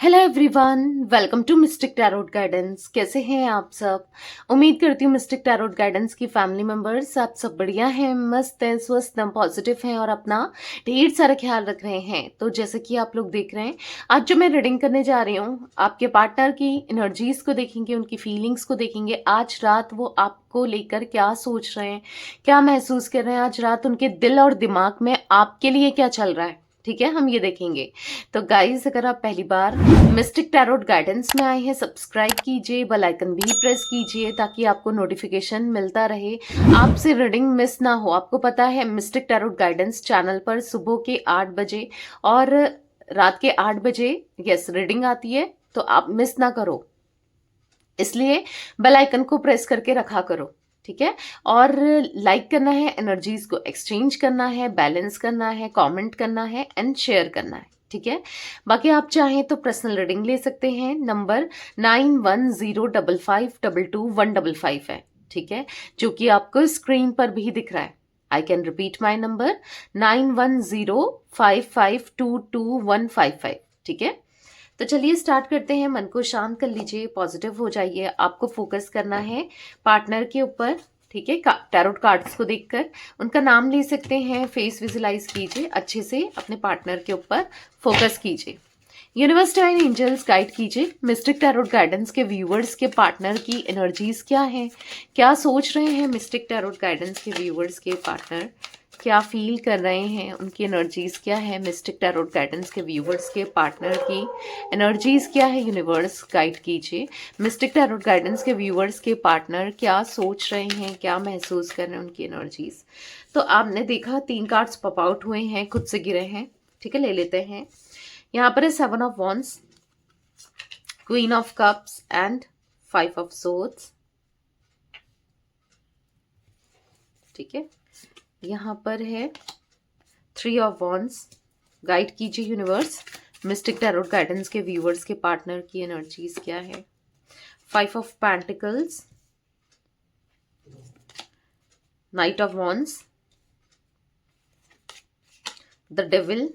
Hello everyone, welcome to mystic tarot guidance. कैसे हैं आप सब? उम्मीद करती हूँ मिस्टिक टैरोट गाइडेंस की फैमिली मेंबर्स आप सब बढ़िया हैं, मस्त हैं, स्वस्थ हैं, पॉजिटिव हैं और अपना ढेर सारा ख्याल रख रहे हैं। तो जैसे कि आप लोग देख रहे हैं, आज जो मैं रीडिंग करने जा रही हूँ, आपके पार्टनर की एनर्जीज को देखेंगे, उनकी फीलिंग्स को देखेंगे। आज रात वो आपको लेकर क्या सोच रहे हैं, क्या महसूस कर रहे हैं, आज रात उनके दिल और दिमाग में आपके लिए क्या चल रहा है, ठीक है, हम ये देखेंगे। तो गाइस, अगर आप पहली बार मिस्टिक टैरोट गाइडेंस में आए हैं, सब्सक्राइब कीजिए, बेल आइकन भी प्रेस कीजिए ताकि आपको नोटिफिकेशन मिलता रहे, आपसे रीडिंग मिस ना हो। आपको पता है मिस्टिक टैरोट गाइडेंस चैनल पर सुबह के 8 बजे और रात के 8 बजे यस रीडिंग आती है, तो आप मिस ना करो, इसलिए बेल आइकन को प्रेस करके रखा करो, ठीक है। और लाइक करना है, एनर्जीज को एक्सचेंज करना है, बैलेंस करना है, कमेंट करना है एंड शेयर करना है, ठीक है। बाकी आप चाहें तो पर्सनल रीडिंग ले सकते हैं। नंबर 9105522155 है, ठीक है, जो कि आपको स्क्रीन पर भी दिख रहा है। I can repeat my number 9105522155, ठीक है। तो चलिए स्टार्ट करते हैं। मन को शांत कर लीजिए, पॉजिटिव हो जाइए। आपको फोकस करना है पार्टनर के ऊपर, ठीक है। टैरोट कार्ड्स को देखकर उनका नाम ले सकते हैं, फेस विजुलाइज कीजिए, अच्छे से अपने पार्टनर के ऊपर फोकस कीजिए। यूनिवर्स डिवाइन एंजल्स गाइड कीजिए, मिस्टिक टैरोट गाइडेंस के व्यूवर्स के पार्टनर की एनर्जीज क्या है, क्या सोच रहे हैं मिस्टिक टैरोट गाइडेंस के व्यूवर्स के पार्टनर, क्या फील कर रहे हैं, उनकी एनर्जीज क्या है। मिस्टिक टैरोट गाइडेंस के व्यूवर्स के पार्टनर की एनर्जीज क्या है, यूनिवर्स गाइड कीजिए। मिस्टिक टैरोट गाइडेंस के व्यूवर्स के पार्टनर क्या सोच रहे हैं, क्या महसूस कर रहे हैं, उनकी एनर्जीज। तो आपने देखा 3 कार्ड्स पॉप आउट हुए हैं, खुद से गिरे हैं, ठीक है, ले लेते हैं। यहाँ पर है 7 of wands, queen of cups and 5 of swords, ठीक है। यहाँ पर है 3 ऑफ वॉन्ड्स। गाइड कीजिए यूनिवर्स, मिस्टिक टैरोट गाइडेंस के व्यूअर्स के पार्टनर की एनर्जीज क्या है। 5 of pentacles, night of wands, the devil,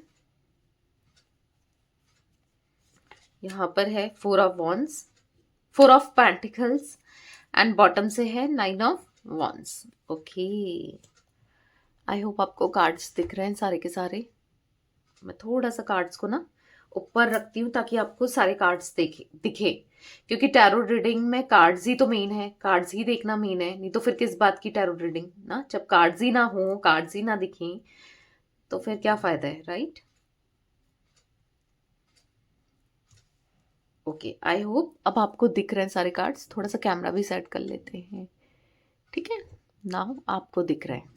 यहाँ पर है 4 of wands, 4 of pentacles and bottom से है 9 of wands. Okay, I hope आपको कार्ड्स दिख रहे हैं सारे के सारे। मैं थोड़ा सा कार्ड्स को ना ऊपर रखती हूँ ताकि आपको सारे कार्ड्स दिखे, क्योंकि टैरो रीडिंग में कार्ड्स ही तो मेन है, कार्ड्स ही देखना मेन है, नहीं तो फिर किस बात की टैरो रीडिंग ना, जब कार्ड्स ही ना हो, कार्ड्स ही ना दिखें तो फिर क्या फायदा है, राइट। ओके, आई होप अब आपको दिख रहे हैं सारे कार्ड्स। थोड़ा सा कैमरा भी सेट कर लेते हैं, ठीक है, नाउ आपको दिख रहे हैं।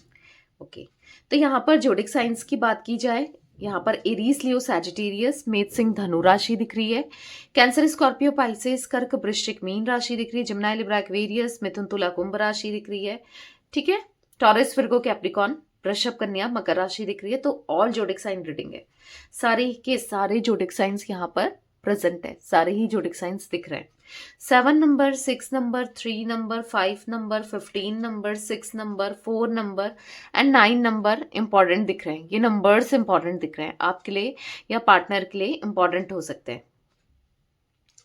ओके, तो यहाँ पर जोडिक साइंस की बात की जाए, यहाँ पर एरीज, लियो, सैजिटेरियस, मेष, सिंह, धनु राशि दिख रही है। कैंसर, स्कॉर्पियो, पाइसेस, कर्क, वृश्चिक, मीन राशि दिख रही है। जमुना, लिब्रा, एक्वेरियस, मिथुन, तुला, कुंभ राशि दिख रही है, ठीक है। टॉरस, विर्गो, कैप्रिकॉन, वृषभ, कन्या, मकर राशि दिख रही है। तो ऑल जोडिक साइन रीडिंग है, सारे के सारे जोडिक साइंस यहाँ पर प्रेजेंट है, सारे ही जोडिक साइंस दिख रहे हैं। 7 number, 6 number, 3 number, 5 number, 15 number, 6 number, 4 number and 9 number important दिख रहे हैं। ये नंबर्स इंपॉर्टेंट दिख रहे हैं आपके लिए या पार्टनर के लिए इंपॉर्टेंट हो सकते हैं।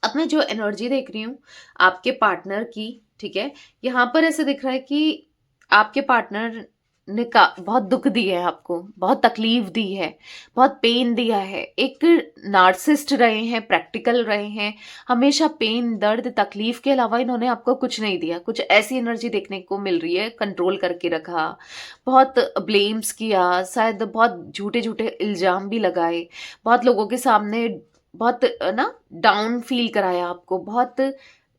अब मैं जो एनर्जी देख रही हूँ आपके पार्टनर की, ठीक है, यहाँ पर ऐसे दिख रहा है कि आपके पार्टनर ने बहुत दुख दिया है आपको, बहुत तकलीफ दी है, बहुत पेन दिया है। एक नार्सिस्ट रहे हैं, प्रैक्टिकल रहे हैं, हमेशा पेन, दर्द, तकलीफ के अलावा इन्होंने आपको कुछ नहीं दिया। कुछ ऐसी एनर्जी देखने को मिल रही है, कंट्रोल करके रखा, बहुत ब्लेम्स किया, शायद बहुत झूठे झूठे इल्जाम भी लगाए, बहुत लोगों के सामने बहुत ना डाउन फील कराया आपको, बहुत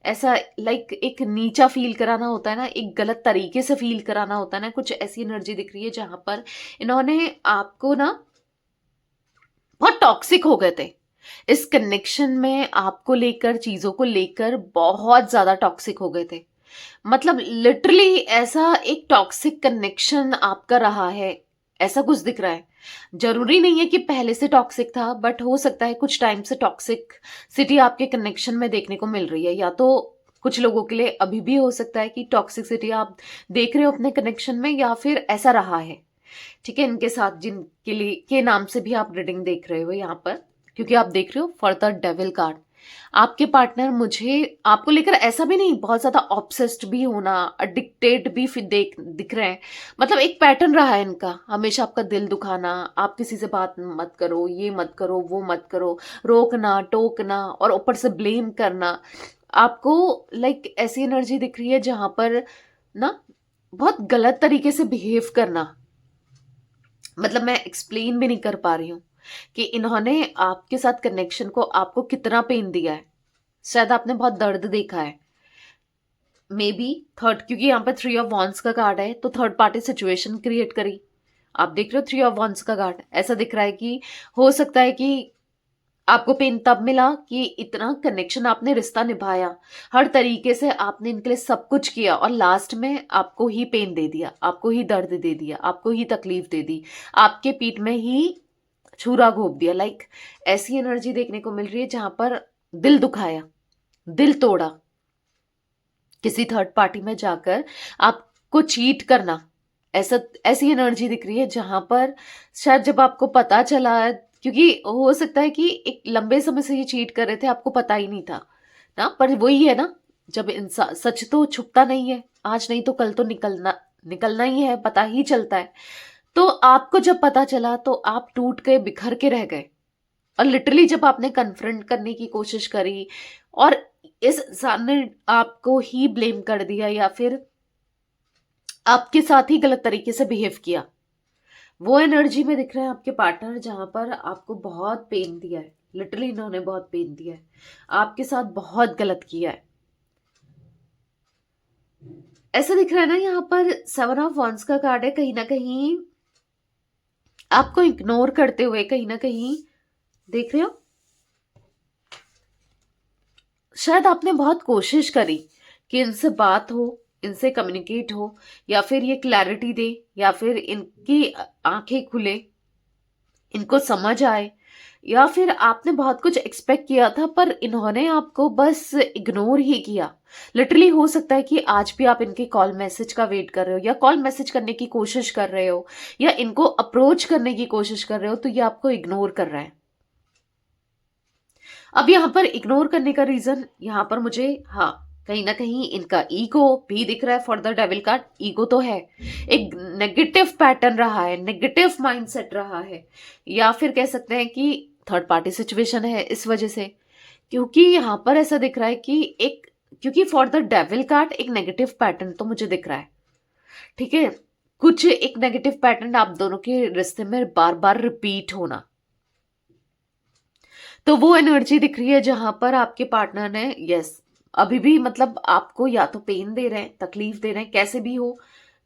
ऐसा लाइक एक नीचा फील कराना होता है ना, एक गलत तरीके से फील कराना होता है ना, कुछ ऐसी एनर्जी दिख रही है जहां पर इन्होंने आपको ना बहुत टॉक्सिक हो गए थे इस कनेक्शन में, आपको लेकर, चीजों को लेकर बहुत ज्यादा टॉक्सिक हो गए थे। मतलब लिटरली ऐसा एक टॉक्सिक कनेक्शन आपका रहा है, ऐसा कुछ दिख रहा है। जरूरी नहीं है कि पहले से टॉक्सिक था, बट हो सकता है कुछ टाइम से टॉक्सिक सिटी आपके कनेक्शन में देखने को मिल रही है, या तो कुछ लोगों के लिए अभी भी हो सकता है कि टॉक्सिसिटी आप देख रहे हो अपने कनेक्शन में, या फिर ऐसा रहा है, ठीक है। इनके साथ जिनके लिए के नाम से भी आप रीडिंग देख रहे हो यहाँ पर, क्योंकि आप देख रहे हो फॉर द डेविल कार्ड, आपके पार्टनर मुझे आपको लेकर ऐसा भी नहीं बहुत ज्यादा ऑब्सेस्ड भी होना, एडिक्टेड भी फिर दिख रहे हैं। मतलब एक पैटर्न रहा है इनका, हमेशा आपका दिल दुखाना, आप किसी से बात मत करो, ये मत करो, वो मत करो, रोकना टोकना और ऊपर से ब्लेम करना। आपको लाइक ऐसी एनर्जी दिख रही है जहां पर ना बहुत गलत तरीके से बिहेव करना। मतलब मैं एक्सप्लेन भी नहीं कर पा रही हूँ कि इन्होंने आपके साथ कनेक्शन को आपको कितना पेन दिया है। शायद आपने बहुत दर्द देखा है, मे बी थर्ड, क्योंकि यहाँ पर 3 ऑफ वॉन्ड्स का कार्ड है तो थर्ड पार्टी सिचुएशन क्रिएट करी। आप देख रहे हो 3 ऑफ वॉन्ड्स का कार्ड, ऐसा दिख रहा है कि हो सकता है कि आपको पेन तब मिला कि इतना कनेक्शन आपने रिश्ता निभाया, हर तरीके से आपने इनके लिए सब कुछ किया और लास्ट में आपको ही पेन दे दिया, आपको ही दर्द दे दिया, आपको ही तकलीफ दे दी, आपके पीठ में ही छुरा घोंप दिया। लाइक ऐसी एनर्जी देखने को मिल रही है जहां पर दिल दुखाया, दिल तोड़ा, किसी थर्ड पार्टी में जाकर आपको चीट करना, ऐसी एनर्जी दिख रही है जहां पर शायद जब आपको पता चला, क्योंकि हो सकता है कि एक लंबे समय से ये चीट कर रहे थे, आपको पता ही नहीं था ना। पर वही है ना, जब इंसान, सच तो छुपता नहीं है, आज नहीं तो कल तो निकलना निकलना ही है, पता ही चलता है। तो आपको जब पता चला तो आप टूट के बिखर के रह गए, और लिटरली जब आपने कन्फ्रंट करने की कोशिश करी और इस इंसान ने आपको ही ब्लेम कर दिया या फिर आपके साथ ही गलत तरीके से बिहेव किया, वो एनर्जी में दिख रहे हैं आपके पार्टनर जहां पर आपको बहुत पेन दिया है। लिटरली इन्होंने बहुत पेन दिया है, आपके साथ बहुत गलत किया है, ऐसा दिख रहा है ना। यहाँ पर 7 ऑफ वॉन्ड्स का कार्ड है, कहीं ना कहीं आपको इग्नोर करते हुए, कहीं ना कहीं देख रहे हो शायद आपने बहुत कोशिश करी कि इनसे बात हो, इनसे कम्युनिकेट हो, या फिर ये क्लैरिटी दे, या फिर इनकी आंखें खुले, इनको समझ आए, या फिर आपने बहुत कुछ एक्सपेक्ट किया था पर इन्होंने आपको बस इग्नोर ही किया। लिटरली हो सकता है कि आज भी आप इनके कॉल मैसेज का वेट कर रहे हो, या कॉल मैसेज करने की कोशिश कर रहे हो, या इनको अप्रोच करने की कोशिश कर रहे हो, तो ये आपको इग्नोर कर रहा है। अब यहां पर इग्नोर करने का रीजन यहां पर मुझे, हाँ, कहीं ना कहीं इनका ईगो भी दिख रहा है। For the devil card ego तो है, एक नेगेटिव पैटर्न रहा है, नेगेटिव माइंडसेट रहा है, या फिर कह सकते हैं कि थर्ड पार्टी सिचुएशन है इस वजह से। क्योंकि यहां पर ऐसा दिख रहा है कि एक, क्योंकि फॉर द डेविल कार्ड एक नेगेटिव पैटर्न तो मुझे दिख रहा है, ठीक है, कुछ एक नेगेटिव पैटर्न आप दोनों के रिश्ते में बार बार रिपीट होना, तो वो एनर्जी दिख रही है जहां पर आपके पार्टनर ने, यस, अभी भी मतलब आपको या तो पेन दे रहे हैं, तकलीफ दे रहे हैं, कैसे भी हो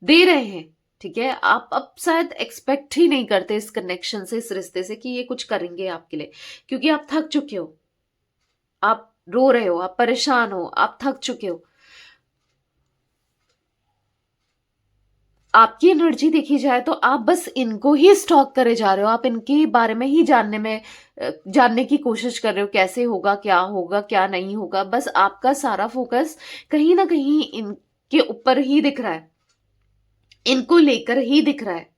दे रहे हैं, ठीक है। आप अब शायद एक्सपेक्ट ही नहीं करते इस कनेक्शन से, इस रिश्ते से कि ये कुछ करेंगे आपके लिए, क्योंकि आप थक चुके हो, आप रो रहे हो, आप परेशान हो, आप थक चुके हो। आपकी एनर्जी देखी जाए तो आप बस इनको ही स्टॉक करे जा रहे हो, आप इनके बारे में ही जानने की कोशिश कर रहे हो, कैसे होगा क्या नहीं होगा। बस आपका सारा फोकस कहीं ना कहीं इनके ऊपर ही दिख रहा है, इनको लेकर ही दिख रहा है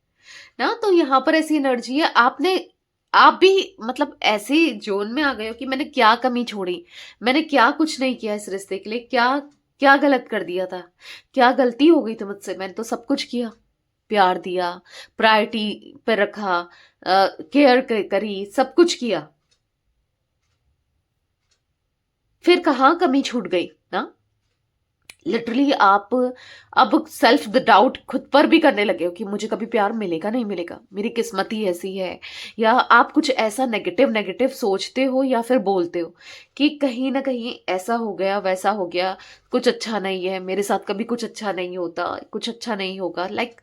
ना। तो यहां पर ऐसी एनर्जी है, आप भी मतलब ऐसे जोन में आ गए हो कि मैंने क्या कमी छोड़ी, मैंने क्या कुछ नहीं किया इस रिश्ते के लिए, क्या क्या गलत कर दिया था, क्या गलती हो गई थी मुझसे, मैंने तो सब कुछ किया, प्यार दिया, प्रायोरिटी पे रखा, केयर करी, सब कुछ किया, फिर कहाँ कमी छूट गई ना। लिटरली आप अब सेल्फ डाउट खुद पर भी करने लगे हो कि मुझे कभी प्यार मिलेगा नहीं मिलेगा, मेरी किस्मत ही ऐसी है, या आप कुछ ऐसा नेगेटिव नेगेटिव सोचते हो या फिर बोलते हो कि कहीं ना कहीं ऐसा हो गया, वैसा हो गया, कुछ अच्छा नहीं है मेरे साथ, कभी कुछ अच्छा नहीं होता, कुछ अच्छा नहीं होगा। लाइक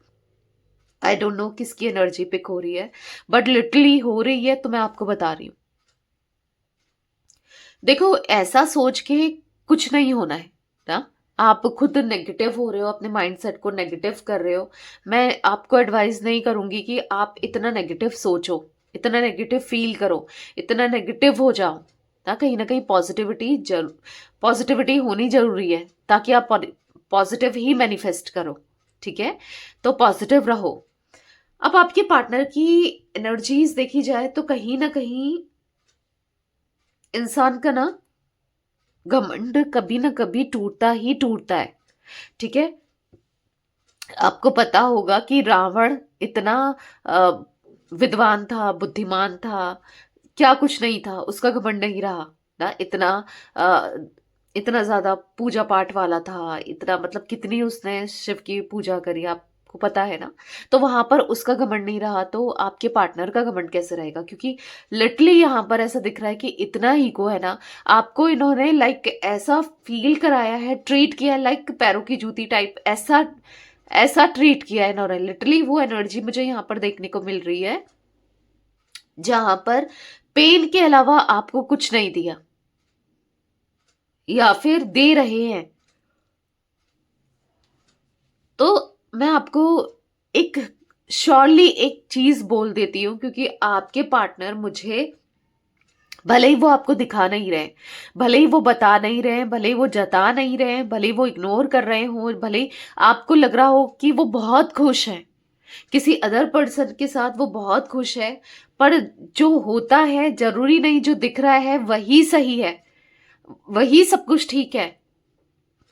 आई डोंट नो किसकी एनर्जी पिक हो रही है, बट लिटरली हो रही है, तो मैं आपको बता रही हूँ। देखो ऐसा सोच के कुछ नहीं होना है ना, आप खुद नेगेटिव हो रहे हो, अपने माइंडसेट को नेगेटिव कर रहे हो। मैं आपको एडवाइस नहीं करूंगी कि आप इतना नेगेटिव सोचो, इतना नेगेटिव फील करो, इतना नेगेटिव हो जाओ ना। कहीं ना कहीं पॉजिटिविटी होनी जरूरी है, ताकि आप पॉजिटिव ही मैनिफेस्ट करो, ठीक है। तो पॉजिटिव रहो। अब आपके पार्टनर की एनर्जीज देखी जाए तो कहीं ना कहीं इंसान का ना घमंड कभी ना कभी टूटता ही टूटता है। ठीक है, आपको पता होगा कि रावण इतना अ, विद्वान था, बुद्धिमान था, क्या कुछ नहीं था, उसका घमंड नहीं रहा ना। इतना अ, इतना ज्यादा पूजा पाठ वाला था, इतना मतलब कितनी उसने शिव की पूजा करी, आपको पता है ना। तो वहां पर उसका घमंड नहीं रहा, तो आपके पार्टनर का घमंड कैसे रहेगा? क्योंकि लिटरली यहाँ पर ऐसा दिख रहा है कि इतना ईगो है ना। आपको इन्होंने लाइक ऐसा फील कराया है, ट्रीट किया है लाइक पैरों की जूती टाइप, ऐसा ऐसा ट्रीट किया है इन्होंने। लिटरली वो एनर्जी मुझे यहाँ पर देखने को मिल रही है, जहां पर पेन के अलावा आपको कुछ नहीं दिया, या फिर दे रहे हैं। तो मैं आपको एक श्योरली एक चीज बोल देती हूँ, क्योंकि आपके पार्टनर मुझे, भले ही वो आपको दिखा नहीं रहे, भले ही वो बता नहीं रहे, भले ही वो जता नहीं रहे, भले ही वो इग्नोर कर रहे हो, भले ही आपको लग रहा हो कि वो बहुत खुश है, किसी अदर पर्सन के साथ वो बहुत खुश है, पर जो होता है जरूरी नहीं जो दिख रहा है वही सही है, वही सब कुछ ठीक है।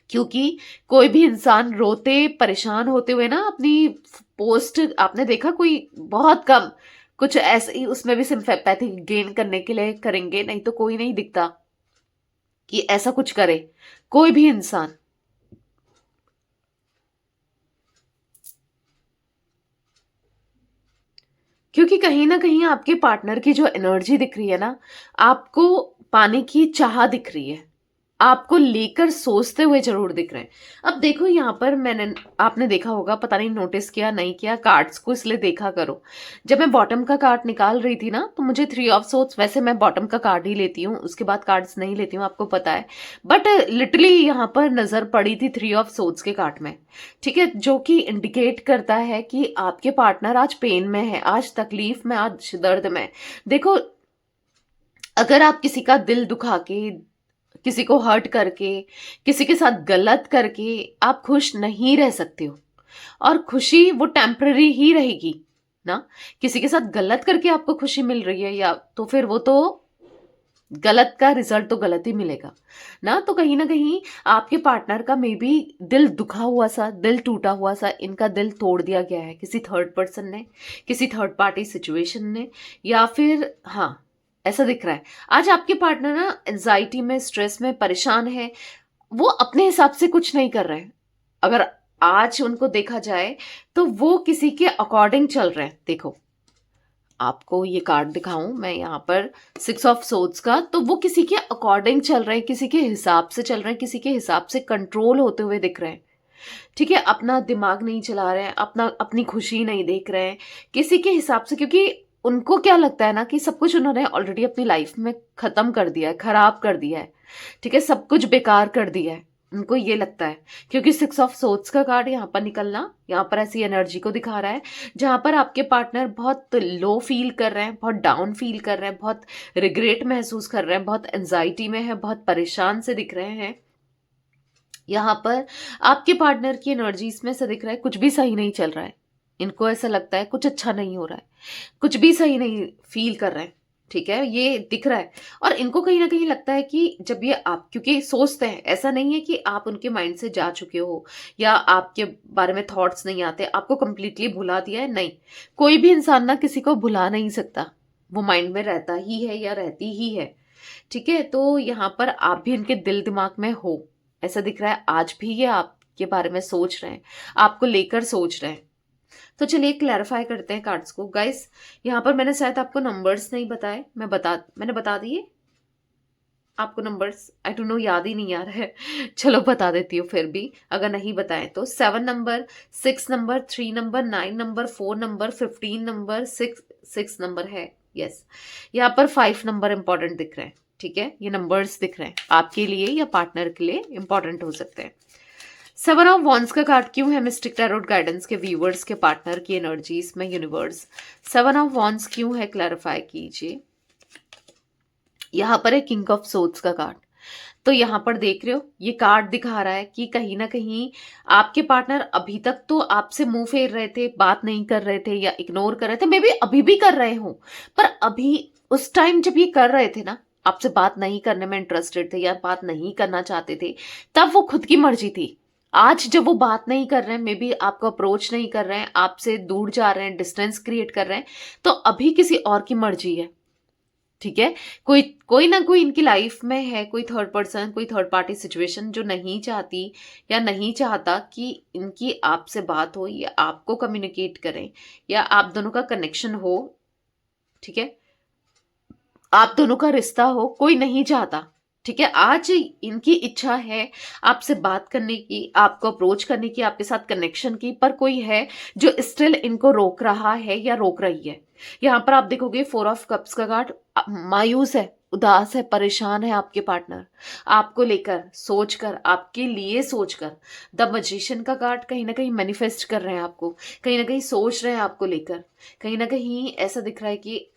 क्योंकि कोई भी इंसान रोते परेशान होते हुए ना अपनी पोस्ट आपने देखा, कोई बहुत कम, कुछ ऐसे ही उसमें भी सिंपैथी गेन करने के लिए करेंगे, नहीं तो कोई नहीं दिखता कि ऐसा कुछ करे कोई भी इंसान। क्योंकि कहीं ना कहीं आपके पार्टनर की जो एनर्जी दिख रही है ना, आपको पाने की चाह दिख रही है, आपको लेकर सोचते हुए जरूर दिख रहे हैं। अब देखो यहाँ पर मैंने, आपने देखा होगा, पता नहीं नोटिस किया नहीं किया, कार्ड्स को इसलिए देखा करो। जब मैं बॉटम का कार्ड निकाल रही थी ना, तो मुझे 3 ऑफ सोर्ड्स, वैसे मैं बॉटम का कार्ड ही लेती हूँ, उसके बाद कार्ड्स नहीं लेती हूँ, आपको पता है। बट लिटरली यहाँ पर नजर पड़ी थी 3 ऑफ सोर्ड्स के कार्ड में। ठीक है, जो कि इंडिकेट करता है कि आपके पार्टनर आज पेन में है, आज तकलीफ में, आज दर्द में। देखो, अगर आप किसी का दिल दुखा के, किसी को हर्ट करके, किसी के साथ गलत करके आप खुश नहीं रह सकते हो, और खुशी वो टेम्पररी ही रहेगी ना। किसी के साथ गलत करके आपको खुशी मिल रही है, या तो फिर वो तो गलत का रिजल्ट तो गलत ही मिलेगा ना। तो कहीं ना कहीं आपके पार्टनर का मे बी दिल दुखा हुआ सा, दिल टूटा हुआ सा, इनका दिल तोड़ दिया गया है किसी थर्ड पर्सन ने, किसी थर्ड पार्टी सिचुएशन ने, या फिर हाँ, ऐसा दिख रहा है। आज आपके पार्टनर ना एंजाइटी में, स्ट्रेस में, परेशान है, वो अपने हिसाब से कुछ नहीं कर रहे हैं। अगर आज उनको देखा जाए तो वो किसी के अकॉर्डिंग चल रहे हैं। देखो, आपको ये कार्ड दिखाऊं मैं यहाँ पर, 6 ऑफ सोर्ड्स का, तो वो किसी के अकॉर्डिंग चल रहे हैं, किसी के हिसाब से चल रहे हैं, किसी के हिसाब से कंट्रोल होते हुए दिख रहे हैं। ठीक है, अपना दिमाग नहीं चला रहे हैं, अपनी खुशी नहीं देख रहे हैं, किसी के हिसाब से। क्योंकि उनको क्या लगता है ना कि सब कुछ उन्होंने ऑलरेडी अपनी लाइफ में खत्म कर दिया है, खराब कर दिया है। ठीक है, सब कुछ बेकार कर दिया है, उनको ये लगता है। क्योंकि 6 ऑफ सोर्ड्स का कार्ड यहाँ पर निकलना, यहाँ पर ऐसी एनर्जी को दिखा रहा है जहां पर आपके पार्टनर बहुत लो फील कर रहे हैं, बहुत डाउन फील कर रहे हैं, बहुत रिग्रेट महसूस कर रहे हैं, बहुत एंजाइटी में है, बहुत परेशान से दिख रहे हैं। यहाँ पर आपके पार्टनर की एनर्जी इसमें से दिख रहा है, कुछ भी सही नहीं चल रहा है, इनको ऐसा लगता है कुछ अच्छा नहीं हो रहा है, कुछ भी सही नहीं फील कर रहे हैं। ठीक है, ये दिख रहा है। और इनको कहीं ना कहीं लगता है कि जब ये आप, क्योंकि सोचते हैं, ऐसा नहीं है कि आप उनके माइंड से जा चुके हो या आपके बारे में थॉट्स नहीं आते, आपको कंप्लीटली भुला दिया है, नहीं। कोई भी इंसान ना किसी को भुला नहीं सकता, वो माइंड में रहता ही है या रहती ही है। ठीक है, तो यहाँ पर आप भी इनके दिल दिमाग में हो, ऐसा दिख रहा है। आज भी ये आपके बारे में सोच रहे हैं, आपको लेकर सोच रहे हैं। तो चलिए क्लैरिफाई करते हैं कार्ड्स को गाइस। यहाँ पर मैंने शायद आपको नंबर्स नहीं बताए, मैंने बता दिए आपको नंबर्स, आई डोंट नो, याद ही नहीं आ रहा है। चलो बता देती हूँ फिर भी, अगर नहीं बताए तो। 7 number, 6 number, 3 number, 9 number, 4 number, 15 number, 6 number है। यस, यहाँ पर 5 नंबर इंपॉर्टेंट दिख रहे हैं। ठीक है, ये नंबर्स दिख रहे हैं आपके लिए या पार्टनर के लिए इंपॉर्टेंट हो सकते हैं। 7 ऑफ वॉन्ड्स का कार्ड क्यों है मिस्टिक टैरोट गाइडेंस के व्यूवर्स के पार्टनर की एनर्जीज में? यूनिवर्स 7 ऑफ वॉन्ड्स क्यों है, क्लैरिफाई कीजिए। यहाँ पर है किंग ऑफ सोर्ड्स का कार्ड। तो यहाँ पर देख रहे हो, ये कार्ड दिखा रहा है कि कहीं ना कहीं आपके पार्टनर अभी तक तो आपसे मुंह फेर रहे थे, बात नहीं कर रहे थे या इग्नोर कर रहे थे, मे बी अभी भी कर रहे हो, पर अभी उस टाइम जब ये कर रहे थे ना, आपसे बात नहीं करने में इंटरेस्टेड थे या बात नहीं करना चाहते थे, तब वो खुद की मर्जी थी। आज जब वो बात नहीं कर रहे हैं, मे बी आपको अप्रोच नहीं कर रहे हैं, आपसे दूर जा रहे हैं, डिस्टेंस क्रिएट कर रहे हैं, तो अभी किसी और की मर्जी है। ठीक है, कोई कोई ना कोई इनकी लाइफ में है, कोई थर्ड पर्सन, कोई थर्ड पार्टी सिचुएशन जो नहीं चाहती या नहीं चाहता कि इनकी आपसे बात हो या आपको कम्युनिकेट करें या आप दोनों का कनेक्शन हो। ठीक है, आप दोनों का रिश्ता हो, कोई नहीं चाहता। ठीक है, आज इनकी इच्छा है आपसे बात करने की, आपको अप्रोच करने की, आपके साथ कनेक्शन की, पर कोई है जो स्टिल इनको रोक रहा है या रोक रही है। यहां पर आप देखोगे 4 ऑफ कप्स का कार्ड, मायूस है, उदास है, परेशान है आपके पार्टनर, आपको लेकर सोचकर, आपके लिए सोचकर। द मजिशियन का कार्ड कहीं ना कहीं मैनिफेस्ट कर रहे हैं आपको, कहीं ना कहीं सोच रहे हैं आपको लेकर, कहीं ना कहीं ऐसा दिख रहा है कि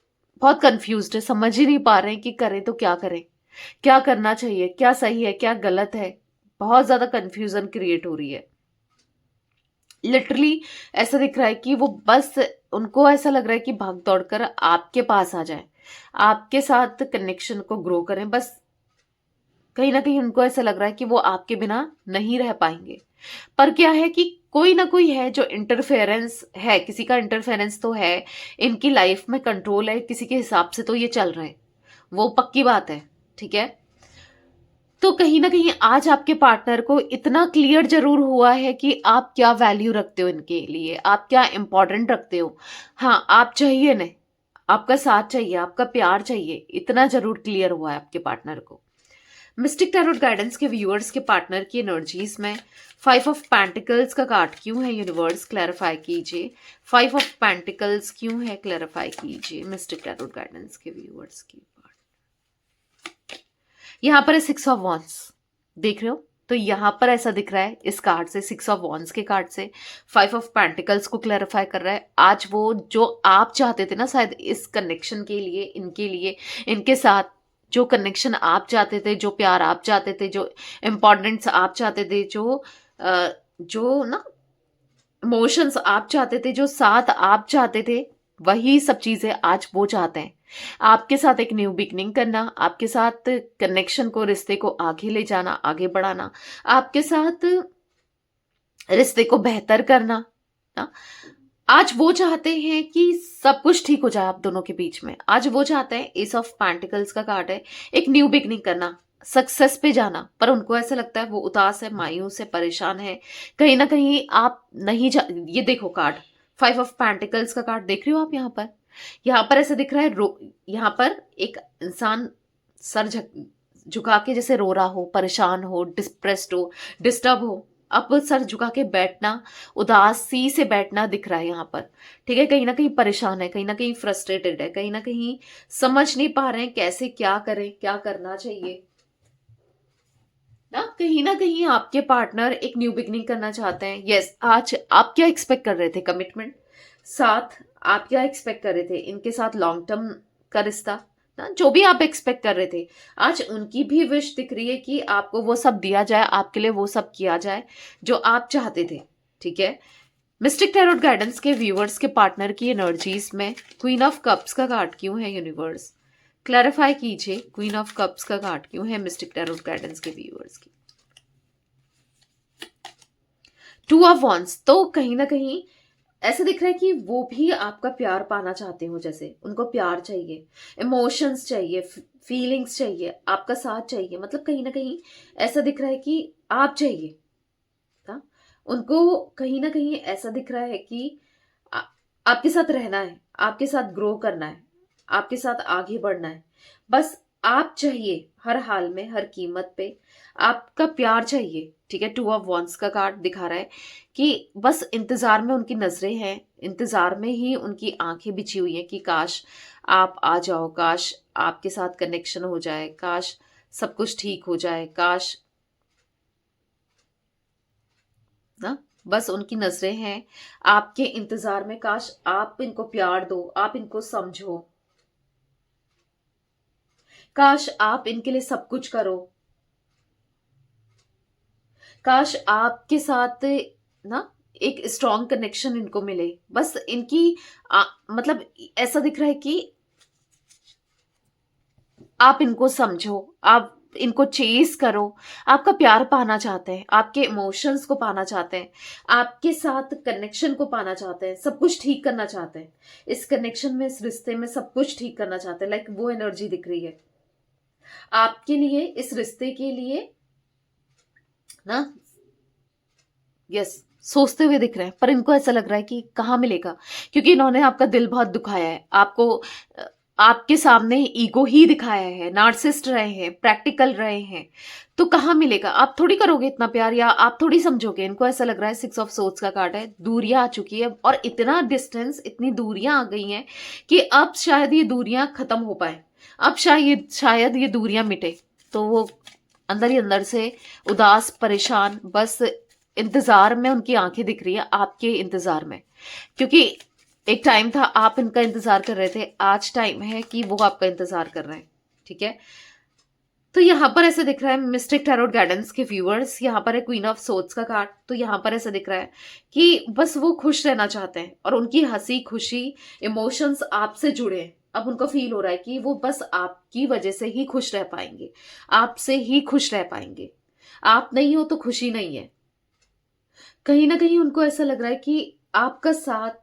बहुत कंफ्यूज्ड है, समझ ही नहीं पा रहे हैं कि करें तो क्या करें, क्या करना चाहिए, क्या सही है, क्या गलत है। बहुत ज्यादा कंफ्यूजन क्रिएट हो रही है। लिटरली ऐसा दिख रहा है कि वो बस, उनको ऐसा लग रहा है कि भाग दौड़ कर आपके पास आ जाए, आपके साथ कनेक्शन को ग्रो करें। बस कहीं ना कहीं उनको ऐसा लग रहा है कि वो आपके बिना नहीं रह पाएंगे। पर क्या है कि कोई ना कोई है जो इंटरफेरेंस है, किसी का इंटरफेरेंस तो है इनकी लाइफ में, कंट्रोल है किसी के हिसाब से तो ये चल रहे हैं, वो पक्की बात है। ठीक है, तो कहीं ना कहीं आज आपके पार्टनर को इतना क्लियर जरूर हुआ है कि आप क्या वैल्यू रखते हो इनके लिए, आप क्या इंपॉर्टेंट रखते हो। हाँ, आप चाहिए ना, आपका साथ चाहिए, आपका प्यार चाहिए, इतना जरूर क्लियर हुआ है आपके पार्टनर को। मिस्टिक टैरोट गाइडेंस के व्यूअर्स के पार्टनर की एनर्जीज में 5 ऑफ पेंटिकल्स का कार्ड क्यों है, यूनिवर्स क्लैरिफाई कीजिए। 5 ऑफ पेंटिकल्स क्यों है, क्लैरिफाई कीजिए मिस्टिक टैरोट गाइडेंस के व्यूअर्स की। यहाँ पर है 6 ऑफ वॉन्ड्स, देख रहे हो, तो यहाँ पर ऐसा दिख रहा है इस कार्ड से, 6 ऑफ वॉन्ड्स के कार्ड से 5 ऑफ पेंटिकल्स को क्लैरिफाई कर रहा है। आज वो जो आप चाहते थे ना शायद इस कनेक्शन के लिए, इनके लिए, इनके साथ जो कनेक्शन आप चाहते थे, जो प्यार आप चाहते थे, जो इम्पोर्टेंस आप चाहते थे, जो ना इमोशंस आप चाहते थे, जो साथ आप चाहते थे, वही सब चीजें आज वो चाहते हैं। आपके साथ एक न्यू बिगनिंग करना, आपके साथ कनेक्शन को, रिश्ते को आगे ले जाना, आगे बढ़ाना, आपके साथ रिश्ते को बेहतर करना ना। आज वो चाहते हैं कि सब कुछ ठीक हो जाए आप दोनों के बीच में। आज वो चाहते हैं, एस ऑफ पेंटिकल्स का कार्ड है, एक न्यू बिगनिंग करना, सक्सेस पे जाना, पर उनको ऐसा लगता है वो उदास है, मायूस है, परेशान है। कहीं ना कहीं आप नहीं ये देखो कार्ड 5 ऑफ पेंटिकल्स का कार्ड देख रहे हो आप यहाँ पर ऐसा दिख रहा है, यहाँ पर एक इंसान सर झुका के जैसे रो रहा हो, परेशान हो, डिप्रेस्ड हो, डिस्टर्ब हो। अब सर झुका के बैठना, उदासी से बैठना दिख रहा है यहाँ पर। ठीक है, कहीं ना कहीं परेशान है, कहीं ना कहीं फ्रस्ट्रेटेड है, कहीं ना कहीं समझ नहीं पा रहे हैं कैसे क्या करें, क्या करना चाहिए ना कहीं आपके पार्टनर एक न्यू बिगनिंग करना चाहते हैं। यस, आज आप क्या एक्सपेक्ट कर रहे थे, कमिटमेंट, साथ, आप क्या एक्सपेक्ट कर रहे थे इनके साथ, लॉन्ग टर्म का रिश्ता ना, जो भी आप एक्सपेक्ट कर रहे थे, आज उनकी भी विश दिख रही है कि आपको वो सब दिया जाए, आपके लिए वो सब किया जाए जो आप चाहते थे। ठीक है, मिस्टिक टैरोट गाइडेंस के व्यूअर्स के पार्टनर की एनर्जीज में क्वीन ऑफ कप्स का कार्ड क्यों है, यूनिवर्स क्लैरिफाई कीजिए। क्वीन ऑफ कप्स का कार्ड क्यों है मिस्टिक टैरोट गाइडेंस के व्यूअर्स की। 2 ऑफ वॉन्ड्स, तो कहीं ना कहीं ऐसा दिख रहा है कि वो भी आपका प्यार पाना चाहते हो, जैसे उनको प्यार चाहिए, इमोशंस चाहिए, फीलिंग्स चाहिए, आपका साथ चाहिए। मतलब कहीं ना कहीं ऐसा दिख रहा है कि आप चाहिए था उनको। कहीं ना कहीं ऐसा दिख रहा है कि आ, आपके साथ रहना है, आपके साथ ग्रो करना है, आपके साथ आगे बढ़ना है। बस आप चाहिए हर हाल में, हर कीमत पे आपका प्यार चाहिए। ठीक है, 2 ऑफ वॉन्ड्स का कार्ड दिखा रहा है कि बस इंतजार में उनकी नजरें हैं, इंतजार में ही उनकी आंखें बिछी हुई हैं कि काश आप आ जाओ, काश आपके साथ कनेक्शन हो जाए, काश सब कुछ ठीक हो जाए, काश ना। बस उनकी नजरें हैं आपके इंतजार में, काश आप इनको प्यार दो, आप इनको समझो, काश आप इनके लिए सब कुछ करो, काश आपके साथ ना एक स्ट्रॉन्ग कनेक्शन इनको मिले। बस इनकी मतलब ऐसा दिख रहा है कि आप इनको समझो, आप इनको चेस करो, आपका प्यार पाना चाहते हैं, आपके इमोशंस को पाना चाहते हैं, आपके साथ कनेक्शन को पाना चाहते हैं, सब कुछ ठीक करना चाहते हैं, इस कनेक्शन में, इस रिश्ते में सब कुछ ठीक करना चाहते हैं। लाइक वो एनर्जी दिख रही है आपके लिए, इस रिश्ते के लिए ना। यस, सोचते हुए दिख रहे हैं, पर इनको ऐसा लग रहा है कि कहाँ मिलेगा, क्योंकि इन्होंने आपका दिल बहुत दुखाया है, आपको आपके सामने ईगो ही दिखाया है, नार्सिसिस्ट रहे हैं, प्रैक्टिकल रहे हैं, तो कहाँ मिलेगा। आप थोड़ी करोगे इतना प्यार, या आप थोड़ी समझोगे। इनको ऐसा लग रहा है 6 ऑफ सोर्ड्स का कार्ड है, दूरियां आ चुकी है, और इतना डिस्टेंस, इतनी दूरियां आ गई हैं कि अब शायद ये दूरियां खत्म हो पाए, अब शायद ये दूरियां मिटे। तो वो अंदर ही अंदर से उदास, परेशान, बस इंतजार में उनकी आंखें दिख रही है, आपके इंतजार में। क्योंकि एक टाइम था आप इनका इंतजार कर रहे थे, आज टाइम है कि वो आपका इंतजार कर रहे हैं। ठीक है, तो यहाँ पर ऐसे दिख रहा है मिस्टिक टैरोट गाइडेंस के व्यूअर्स, यहाँ पर है क्वीन ऑफ सोर्ड्स का कार्ड। तो यहाँ पर ऐसा दिख रहा है कि बस वो खुश रहना चाहते हैं, और उनकी हंसी खुशी इमोशंस आपसे जुड़े हैं। अब उनको फील हो रहा है कि वो बस आपकी वजह से ही खुश रह पाएंगे, आपसे ही खुश रह पाएंगे। आप नहीं हो तो खुशी नहीं है। कहीं ना कहीं उनको ऐसा लग रहा है कि आपका साथ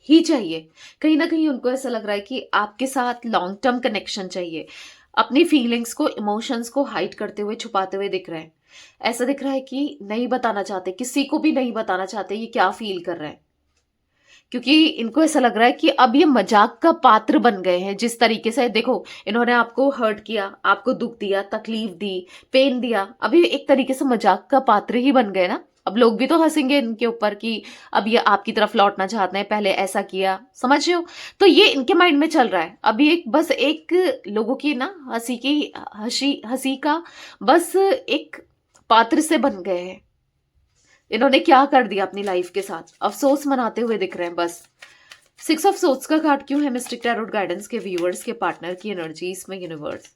ही चाहिए, कहीं ना कहीं उनको ऐसा लग रहा है कि आपके साथ लॉन्ग टर्म कनेक्शन चाहिए। अपनी फीलिंग्स को, इमोशंस को हाइड करते हुए, छुपाते हुए दिख रहे हैं। ऐसा दिख रहा है कि नहीं बताना चाहते, किसी को भी नहीं बताना चाहते ये क्या फील कर रहे हैं, क्योंकि इनको ऐसा लग रहा है कि अब ये मजाक का पात्र बन गए हैं। जिस तरीके से देखो, इन्होंने आपको हर्ट किया, आपको दुख दिया, तकलीफ दी, पेन दिया, अब ये एक तरीके से मजाक का पात्र ही बन गए ना। अब लोग भी तो हंसेंगे इनके ऊपर कि अब ये आपकी तरफ लौटना चाहते हैं, पहले ऐसा किया, समझ रहे हो। तो ये इनके माइंड में चल रहा है। अभी एक बस एक लोगों की ना हंसी का बस एक पात्र से बन गए हैं। इन्होंने क्या कर दिया अपनी लाइफ के साथ, अफसोस मनाते हुए दिख रहे हैं बस। 6 ऑफ सोर्ड्स का कार्ड क्यों है मिस्टिक टैरोट गाइडेंस के व्यूअर्स के पार्टनर की एनर्जीज में यूनिवर्स।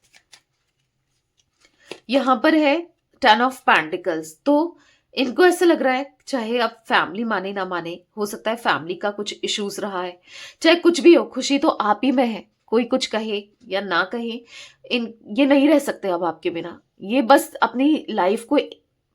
यहां पर है 10 ऑफ पेंटिकल्स। तो इनको ऐसा लग रहा है, चाहे अब फैमिली माने ना माने, हो सकता है फैमिली का कुछ इश्यूज रहा है, चाहे कुछ भी हो, खुशी तो आप ही में है। कोई कुछ कहे या ना कहे, ये नहीं रह सकते अब आपके बिना। ये बस अपनी लाइफ को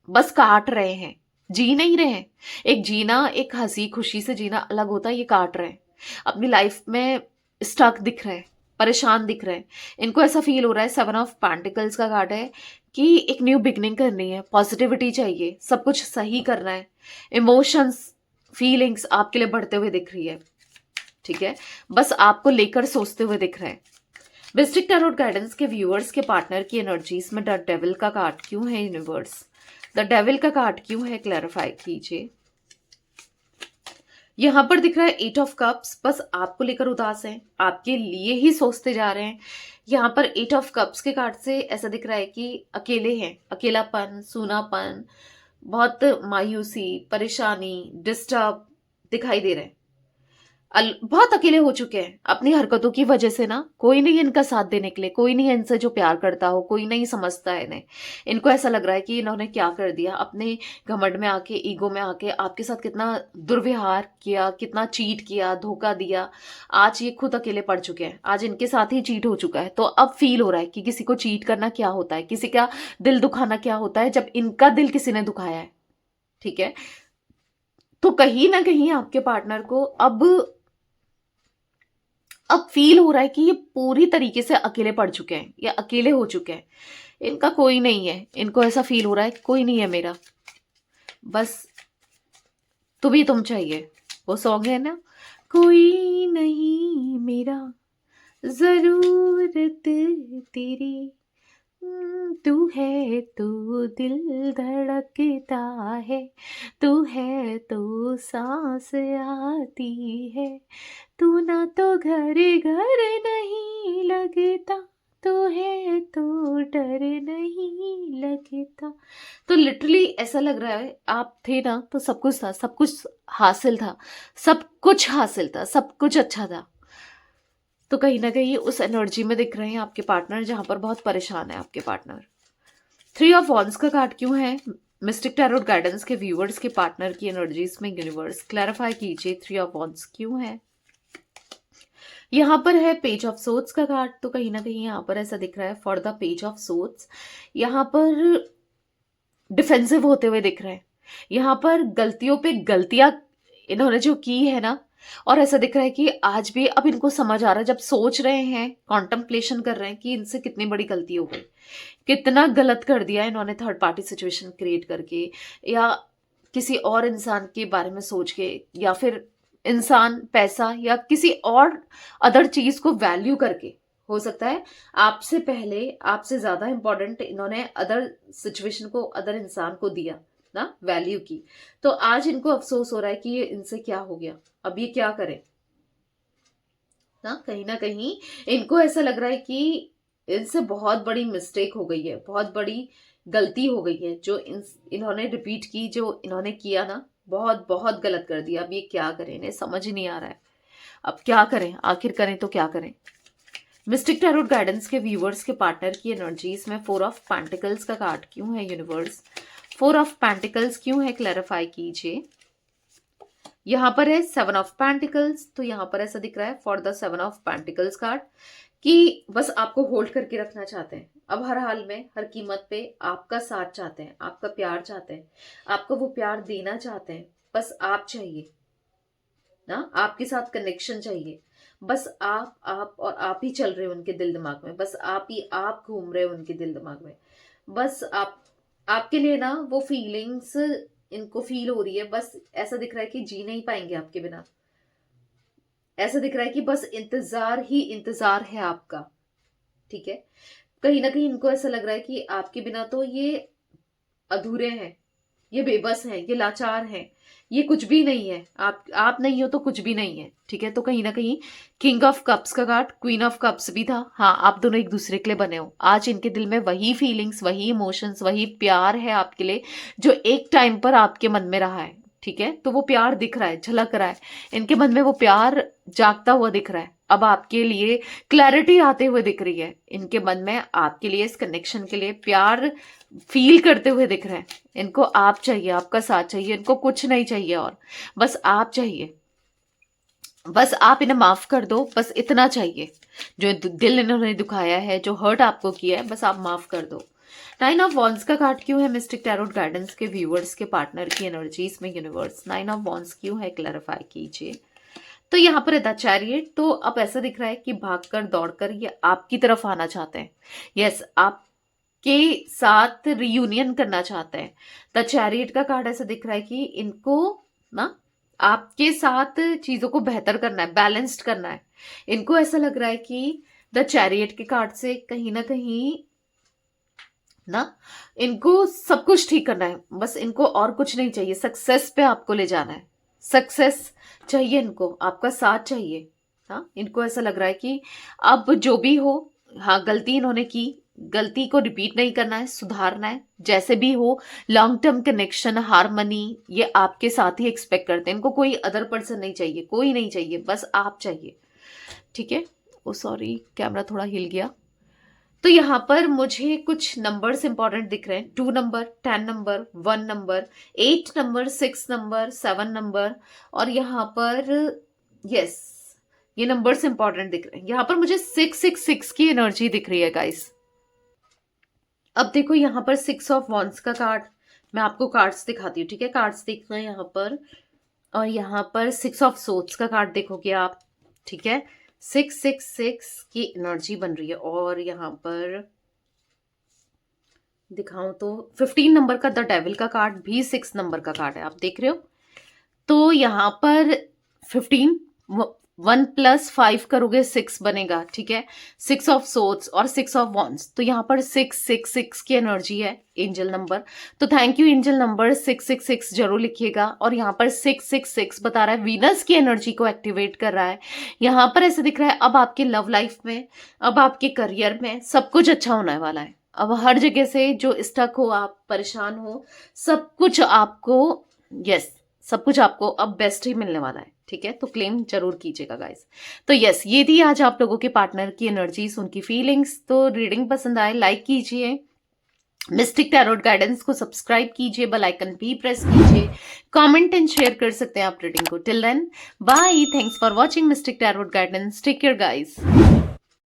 बस काट रहे हैं, जी नहीं रहे हैं। एक जीना, एक हंसी खुशी से जीना अलग होता है, ये काट रहे हैं। अपनी लाइफ में स्टक दिख रहे हैं, परेशान दिख रहे हैं। इनको ऐसा फील हो रहा है, 7 ऑफ पेंटिकल्स का कार्ड है कि एक न्यू बिगनिंग करनी है, पॉजिटिविटी चाहिए, सब कुछ सही करना है। इमोशंस, फीलिंग्स आपके लिए बढ़ते हुए दिख रही है। ठीक है, बस आपको लेकर सोचते हुए दिख रहे हैं। मिस्टिक टैरोट गाइडेंस के व्यूअर्स के पार्टनर की एनर्जीज में द डेविल का कार्ड क्यों है यूनिवर्स। द डेविल का कार्ड क्यों है, क्लैरिफाई कीजिए। यहां पर दिख रहा है 8 ऑफ कप्स, बस आपको लेकर उदास हैं, आपके लिए ही सोचते जा रहे हैं। यहाँ पर 8 ऑफ कप्स के कार्ड से ऐसा दिख रहा है कि अकेले हैं, अकेलापन, सूनापन, बहुत मायूसी, परेशानी, डिस्टर्ब दिखाई दे रहे हैं। बहुत अकेले हो चुके हैं अपनी हरकतों की वजह से ना। कोई नहीं इनका साथ देने के लिए, कोई नहीं इनसे जो प्यार करता हो, कोई नहीं समझता है इन्हें। इनको ऐसा लग रहा है कि इन्होंने क्या कर दिया, अपने घमंड में आके, ईगो में आके आपके साथ कितना दुर्व्यवहार किया, कितना चीट किया, धोखा दिया। आज ये खुद अकेले पड़ चुके हैं, आज इनके साथ ही चीट हो चुका है। तो अब फील हो रहा है कि किसी को चीट करना क्या होता है, किसी का दिल दुखाना क्या होता है, जब इनका दिल किसी ने दुखाया है। ठीक है, तो कहीं ना कहीं आपके पार्टनर को अब फील हो रहा है कि ये पूरी तरीके से अकेले पड़ चुके हैं, या अकेले हो चुके हैं, इनका कोई नहीं है। इनको ऐसा फील हो रहा है कोई नहीं है मेरा, बस तुम ही तुम चाहिए। वो सॉन्ग है ना, कोई नहीं मेरा, जरूरत तेरी, तू है तो दिल धड़कता है, तू है तो सांस आती है, तू ना तो घर घर नहीं लगता, तू है तो डर नहीं लगता। तो लिटरली ऐसा लग रहा है आप थे ना तो सब कुछ था, सब कुछ हासिल था, सब कुछ हासिल था, सब कुछ अच्छा था। तो कहीं ना कहीं उस एनर्जी में दिख रहे हैं आपके पार्टनर, जहां पर बहुत परेशान है आपके पार्टनर। 3 ऑफ वॉन्ड्स का कार्ड क्यों है मिस्टिक टैरोट गाइडेंस के व्यूअर्स के पार्टनर की एनर्जीज में यूनिवर्स, क्लैरिफाई कीजिए 3 ऑफ वॉन्ड्स क्यों है। यहाँ पर है पेज ऑफ सोर्ड्स का कार्ड, तो कहीं ना कहीं यहाँ पर ऐसा दिख रहा है for the page of swords, यहाँ पर डिफेंसिव होते हुए दिख रहे हैं। यहाँ पर गलतियों पे गलतियां इन्होंने जो की है ना, और ऐसा दिख रहा है कि आज भी अब इनको समझ आ रहा है, जब सोच रहे हैं, कॉन्टम्पलेशन कर रहे हैं कि इनसे कितनी बड़ी गलती हो गई, कितना गलत कर दिया इन्होंने थर्ड पार्टी सिचुएशन क्रिएट करके, या किसी और इंसान के बारे में सोच के, या फिर इंसान, पैसा या किसी और अदर चीज को वैल्यू करके, हो सकता है आपसे पहले, आपसे ज्यादा इंपॉर्टेंट इन्होंने अदर सिचुएशन को, अदर इंसान को दिया ना वैल्यू की। तो आज इनको अफसोस हो रहा है कि ये इनसे क्या हो गया, अब ये क्या करें ना कहीं इनको ऐसा लग रहा है कि इनसे बहुत बड़ी मिस्टेक हो गई है, बहुत बड़ी गलती हो गई है जो इन्होंने रिपीट की, जो इन्होंने किया ना, बहुत बहुत गलत कर दिया। अब ये क्या करें, इन्हें समझ ही नहीं आ रहा है अब क्या करें, आखिर करें तो क्या करें। मिस्टिक टैरोट गाइडेंस के व्यूवर्स के पार्टनर की एनर्जीज में 4 ऑफ पेंटिकल्स का कार्ड क्यों है यूनिवर्स, 4 ऑफ पेंटिकल्स क्यों है, क्लैरिफाई कीजिए। यहाँ पर है 7 ऑफ पेंटिकल्स, तो यहाँ पर ऐसा दिख रहा है for the 7 of pentacles card कि बस आपको होल्ड करके रखना चाहते हैं, अब हर हाल में, हर कीमत पे आपका साथ चाहते हैं, आपका प्यार चाहते हैं, आपको वो प्यार देना चाहते हैं, बस आप चाहिए ना, आपके साथ कनेक्शन चाहिए, बस आप और आप ही चल रहे हो उनके दिल दिमाग में, बस आप ही आप घूम रहे हो उनके दिल दिमाग में, बस आपके लिए ना वो फीलिंग्स इनको फील हो रही है, बस ऐसा दिख रहा है कि जी नहीं पाएंगे आपके बिना, ऐसा दिख रहा है कि बस इंतजार ही इंतजार है आपका, ठीक है। कहीं ना कहीं इनको ऐसा लग रहा है कि आपके बिना तो ये अधूरे हैं, ये बेबस हैं, ये लाचार हैं, ये कुछ भी नहीं है, आप नहीं हो तो कुछ भी नहीं है, ठीक है। तो कहीं ना कहीं किंग ऑफ कप्स का कार्ड, क्वीन ऑफ कप्स भी था, हाँ आप दोनों एक दूसरे के लिए बने हो, आज इनके दिल में वही फीलिंग्स, वही इमोशंस, वही प्यार है आपके लिए जो एक टाइम पर आपके मन में रहा है, ठीक है। तो वो प्यार दिख रहा है, झलक रहा है, इनके मन में वो प्यार जागता हुआ दिख रहा है, अब आपके लिए क्लैरिटी आते हुए दिख रही है, इनके मन में आपके लिए, इस कनेक्शन के लिए प्यार फील करते हुए दिख रहे हैं। इनको आप चाहिए, आपका साथ चाहिए, इनको कुछ नहीं चाहिए और बस आप चाहिए, बस आप इन्हें माफ कर दो, बस इतना चाहिए, जो दिल इन्होंने दुखाया है, जो हर्ट आपको किया है, बस आप माफ कर दो। 9 ऑफ वॉन्ड्स का कार्ड क्यों है मिस्टिक टैरोट गाइडेंस के व्यूअर्स के पार्टनर की एनर्जीज में यूनिवर्स, 9 ऑफ वॉन्ड्स क्यों है, क्लैरिफाई कीजिए। तो यहाँ पर है द चैरियट, तो अब ऐसा दिख रहा है कि भागकर दौड़कर ये आपकी तरफ आना चाहते हैं, यस आप के साथ रियूनियन करना चाहते हैं। द चैरियट का कार्ड ऐसा दिख रहा है कि इनको ना आपके साथ चीजों को बेहतर करना है, बैलेंस्ड करना है, इनको ऐसा लग रहा है कि द चैरियट के कार्ड से कहीं ना कहीं ना इनको सब कुछ ठीक करना है, बस इनको और कुछ नहीं चाहिए, सक्सेस पे आपको ले जाना है, सक्सेस चाहिए इनको, आपका साथ चाहिए। हाँ इनको ऐसा लग रहा है कि अब जो भी हो, हाँ गलती इन्होंने की, गलती को रिपीट नहीं करना है, सुधारना है, जैसे भी हो लॉन्ग टर्म कनेक्शन, हारमनी ये आपके साथ ही एक्सपेक्ट करते हैं, इनको कोई अदर पर्सन नहीं चाहिए, कोई नहीं चाहिए, बस आप चाहिए, ठीक है। ओ सॉरी कैमरा थोड़ा हिल गया। तो यहाँ पर मुझे कुछ नंबर्स इंपॉर्टेंट दिख रहे हैं, 2 number, 10 number, 1 number, 8 number, 6 number, 7 number, और यहाँ पर यस ये नंबर्स इंपॉर्टेंट दिख रहे हैं। यहाँ पर मुझे 666 की एनर्जी दिख रही है गाइस। अब देखो यहाँ पर 6 ऑफ वॉन्ड्स का कार्ड, मैं आपको कार्ड्स दिखाती हूँ, ठीक है, कार्ड्स देखना है यहाँ पर, और यहाँ पर 6 ऑफ सोर्ड्स का कार्ड देखोगे आप, ठीक है, 666 की एनर्जी बन रही है, और यहाँ पर दिखाऊं तो 15 नंबर का द डेविल का कार्ड भी 6 नंबर का कार्ड है, आप देख रहे हो। तो यहाँ पर 15 1 + 5 करोगे 6 बनेगा, ठीक है, 6 ऑफ सोर्ड्स और 6 ऑफ वॉन्ड्स, तो यहाँ पर 666 की एनर्जी है एंजल नंबर। तो थैंक यू एंजल नंबर 666 जरूर लिखिएगा। और यहाँ पर 666 बता रहा है वीनस की एनर्जी को एक्टिवेट कर रहा है। यहाँ पर ऐसे दिख रहा है अब आपके लव लाइफ में, अब आपके करियर में सब कुछ अच्छा होने वाला है। अब हर जगह से जो स्टक हो, आप परेशान हो, सब कुछ आपको यस सब कुछ आपको अब बेस्ट ही मिलने वाला है, ठीक है। तो क्लेम जरूर कीजिएगा गाइस। तो यस ये थी आज आप लोगों के पार्टनर की एनर्जीज, उनकी फीलिंग्स। तो रीडिंग पसंद आए लाइक कीजिए, मिस्टिक टैरोट गाइडेंस को सब्सक्राइब कीजिए, बेल आइकन भी प्रेस कीजिए, कमेंट एंड शेयर कर सकते हैं आप रीडिंग को। Till then bye, thanks for watching mystic tarot guidance, take care guys.